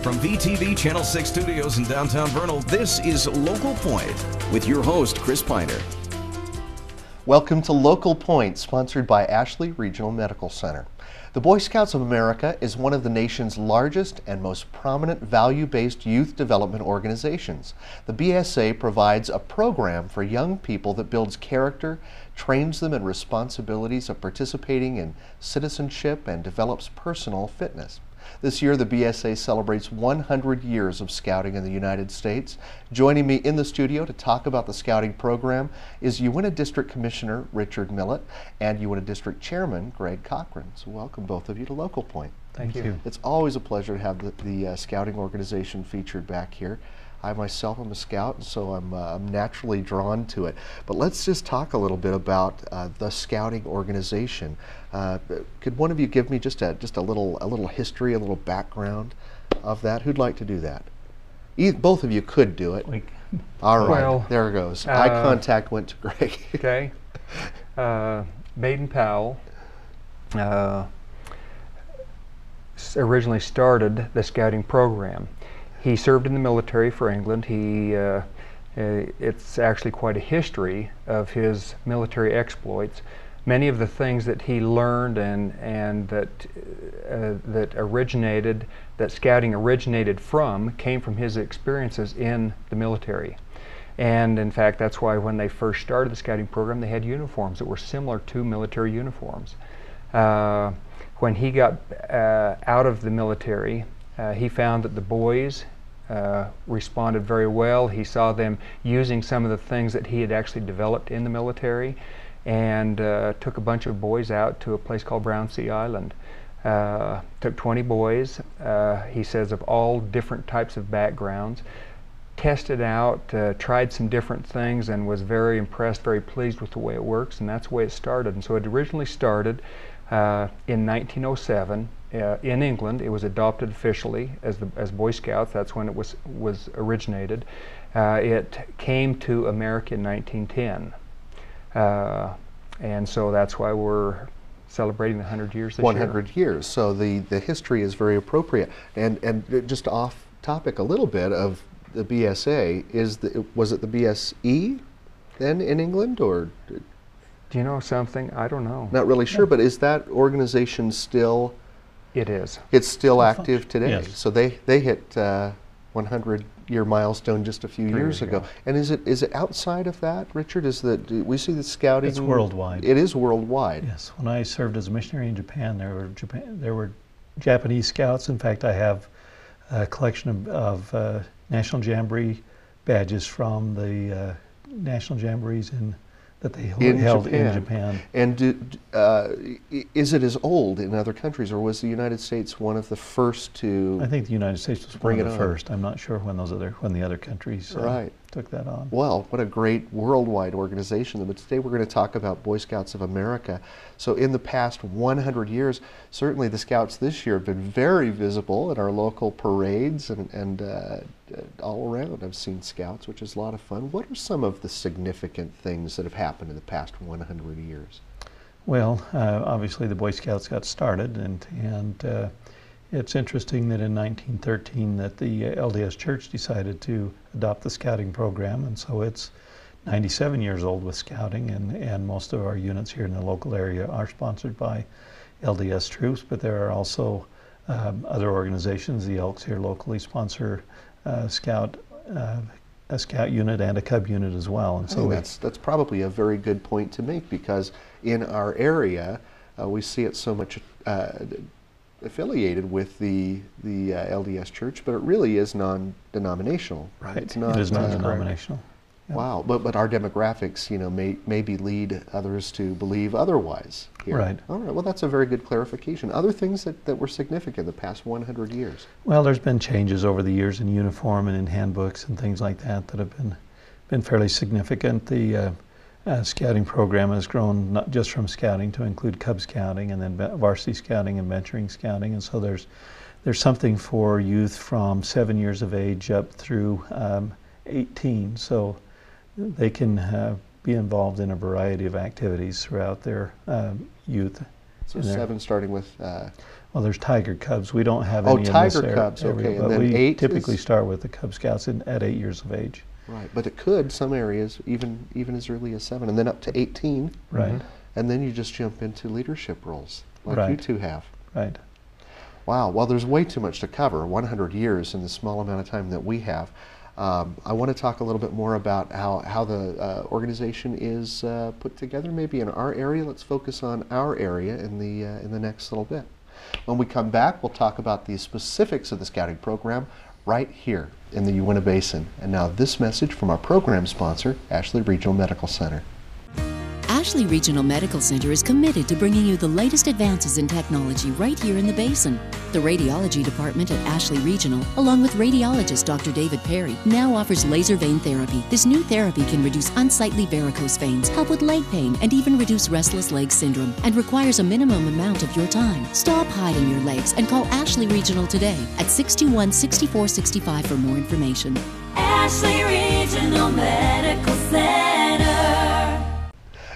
From VTV Channel 6 Studios in downtown Vernal, this is Local Point with your host, Chris Piner. Welcome to Local Point, sponsored by Ashley Regional Medical Center. The Boy Scouts of America is one of the nation's largest and most prominent value-based youth development organizations. The BSA provides a program for young people that builds character, trains them in responsibilities of participating in citizenship, and develops personal fitness. This year, the BSA celebrates 100 years of scouting in the United States. Joining me in the studio to talk about the scouting program is Uintah District Commissioner Richard Millett and Uintah District Chairman Greg Cochran. So welcome both of you to Local Point. Thank you. It's always a pleasure to have the scouting organization featured back here. I myself am a scout, and so I'm naturally drawn to it. But let's just talk a little bit about the scouting organization. Could one of you give me just a little history, a little background of that? Who'd like to do that? Both of you could do it. All right, well, there it goes. Eye contact went to Greg. Okay. Baden Powell originally started the scouting program. He served in the military for England. It's actually quite a history of his military exploits. Many of the things that he learned and that scouting originated from came from his experiences in the military. And in fact, that's why when they first started the scouting program, they had uniforms that were similar to military uniforms. When he got out of the military, he found that the boys responded very well. He saw them using some of the things that he had actually developed in the military, and took a bunch of boys out to a place called Brown Sea Island. Took 20 boys, he says, of all different types of backgrounds, tested out, tried some different things, and was very impressed, very pleased with the way it works, and that's the way it started. And so it originally started in 1907 in England. It was adopted officially as Boy Scouts. That's when it was originated. It came to America in 1910, and so that's why we're celebrating the 100 years this year. 100 years. So the history is very appropriate. And just off topic a little bit of the BSA, was it the BSE then in England, or? Do you know something? I don't know. Not really sure, but is that organization still? It is. It's still active today. Yes. So they hit 100-year milestone just a few years ago. And is it outside of that, Richard? We see the scouting? It's worldwide. It is worldwide. Yes. When I served as a missionary in Japan, there were Japanese scouts. In fact, I have a collection of National Jamboree badges from the National Jamborees that they held in Japan. And is it as old in other countries, or was the United States one of the first to? I think the United States was one of the first. I'm not sure when the other countries took that on. Well, what a great worldwide organization. But today we're going to talk about Boy Scouts of America. So in the past 100 years, certainly the Scouts this year have been very visible at our local parades and all around. I've seen Scouts, which is a lot of fun. What are some of the significant things that have happened in the past 100 years? Well, obviously the Boy Scouts got started, and it's interesting that in 1913 that the LDS Church decided to adopt the scouting program, and so it's 97 years old with scouting, and most of our units here in the local area are sponsored by LDS troops, but there are also other organizations. The Elks here locally sponsor a scout unit and a cub unit as well. And so that's probably a very good point to make, because in our area we see it so much affiliated with the LDS Church, but it really is non-denominational. Right. It's not, it is non-denominational. Yeah. Wow. But our demographics, maybe lead others to believe otherwise here. Right. All right. Well, that's a very good clarification. Other things that were significant the past 100 years? Well, there's been changes over the years in uniform and in handbooks and things like that have been fairly significant. The scouting program has grown not just from scouting to include Cub Scouting, and then varsity scouting and venturing scouting, and so there's something for youth from 7 years of age up through 18. So they can be involved in a variety of activities throughout their youth. So 7 starting with? Well, there's tiger cubs. We don't have Oh, any in tiger this cubs, area, okay, and but then we 8 typically is- start with the Cub Scouts at 8 years of age. Right, but it could, some areas, even as early as 7, and then up to 18. Right. And then you just jump into leadership roles, like you Right. two have. Right. Wow, well, there's way too much to cover, 100 years in the small amount of time that we have. I want to talk a little bit more about how the organization is put together, maybe in our area. Let's focus on our area in the next little bit. When we come back, we'll talk about the specifics of the scouting program right here in the Uinta Basin. And now this message from our program sponsor, Ashley Regional Medical Center. Ashley Regional Medical Center is committed to bringing you the latest advances in technology right here in the basin. The radiology department at Ashley Regional, along with radiologist Dr. David Perry, now offers laser vein therapy. This new therapy can reduce unsightly varicose veins, help with leg pain, and even reduce restless leg syndrome, and requires a minimum amount of your time. Stop hiding your legs and call Ashley Regional today at 621-6465 for more information. Ashley Regional Medical Center.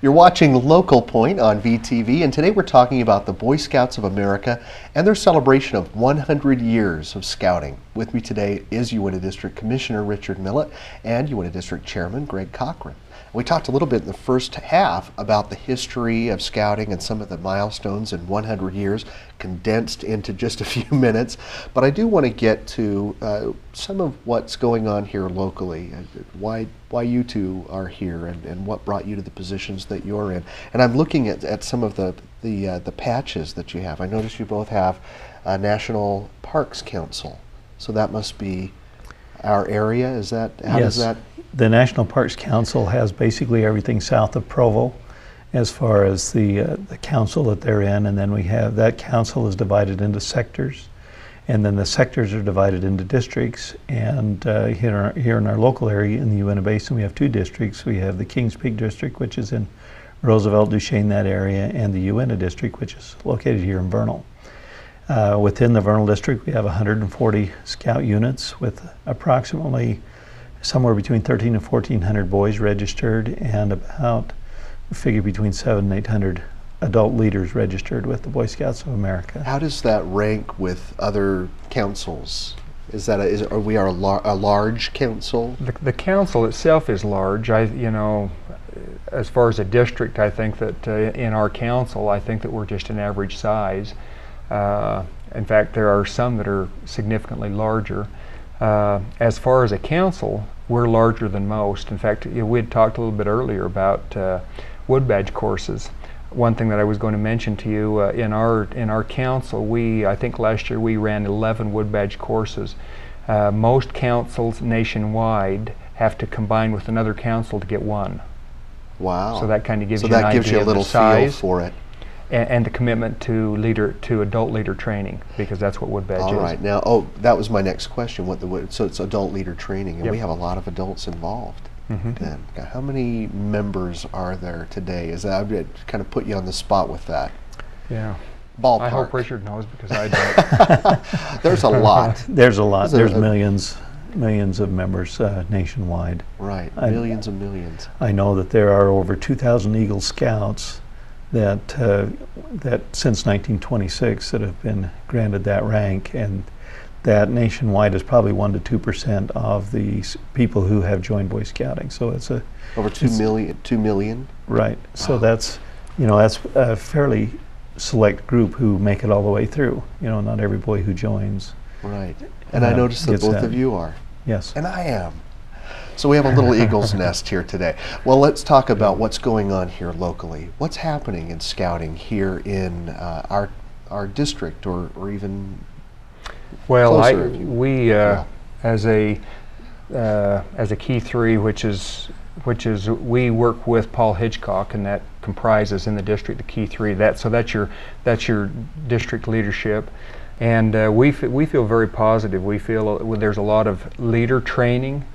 You're watching Local Point on VTV, and today we're talking about the Boy Scouts of America and their celebration of 100 years of scouting. With me today is Uinta District Commissioner Richard Millett and Uinta District Chairman Greg Cochran. We talked a little bit in the first half about the history of scouting and some of the milestones in 100 years, condensed into just a few minutes. But I do want to get to some of what's going on here locally, why you two are here, and what brought you to the positions that you're in. And I'm looking at some of the patches that you have. I notice you both have a National Parks Council, so that must be our area. Is that how Yes. does that? The National Parks Council has basically everything south of Provo as far as the council that they're in, and then we have that council is divided into sectors, and then the sectors are divided into districts. And here in our local area in the Uinta Basin, we have 2 districts. We have the Kings Peak District, which is in Roosevelt, Duchesne, that area, and the Uinta District, which is located here in Vernal. Within the Vernal District, we have 140 scout units with approximately somewhere between 1,300 and 1,400 boys registered, and about, figure between 700 and 800 adult leaders registered with the Boy Scouts of America. How does that rank with other councils? Are we a large council? The council itself is large. As far as a district, I think that in our council, I think that we're just an average size. In fact, there are some that are significantly larger. As far as a council, we're larger than most. In fact, we had talked a little bit earlier about wood badge courses. One thing that I was going to mention to you, in our council, I think last year we ran 11 wood badge courses. Most councils nationwide have to combine with another council to get one. Wow. So that kind of gives so you an that gives idea you a of the little feel size. for it. And the commitment to adult leader training, because that's what wood badge All is. right. Now, that was my next question. So it's adult leader training, and Yep. we have a lot of adults involved. Then, how many members are there today? Is that, I'd kind of put you on the spot with that? Yeah. Ballpark. I hope Richard knows, because I don't. There's a lot. There's a lot. There's There's millions of members nationwide. Right. Millions and millions. I know that there are over 2,000 Eagle Scouts that since 1926 that have been granted that rank, and that nationwide is probably 1% to 2% of the people who have joined Boy Scouting. So it's Over 2 million. 2 million. right. So that's that's a fairly select group who make it all the way through. Not every boy who joins. Right. And I noticed that gets both that. of you are. Yes. And I am. So we have a little eagle's nest here today. Well, let's talk about what's going on here locally. What's happening in scouting here in our district, or even Well, closer, as a Key 3, which is we work with Paul Hitchcock, and that comprises in the district the Key 3. That's your district leadership, and we feel very positive. We feel there's a lot of leader training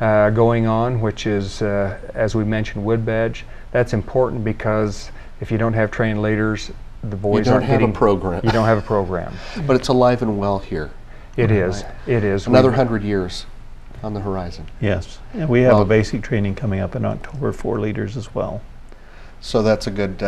going on, which is, as we mentioned, wood badge. That's important, because if you don't have trained leaders, the boys aren't getting. You don't have a program. You don't have a program. But it's alive and well here. It is. It is. Another 100 years on the horizon. Yes. And we have a basic training coming up in October for leaders as well. So that's a good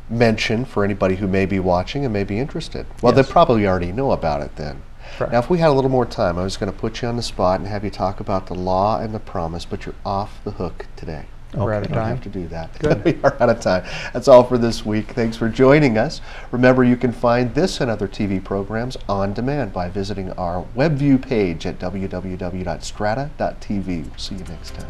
mention for anybody who may be watching and may be interested? Well, Yes. they probably already know about it then. Right. Now, if we had a little more time, I was going to put you on the spot and have you talk about the law and the promise, but you're off the hook today. We're out of You don't time. have to do that. Good. We are out of time. That's all for this week. Thanks for joining us. Remember, you can find this and other TV programs on demand by visiting our WebView page at www.strata.tv. We'll see you next time.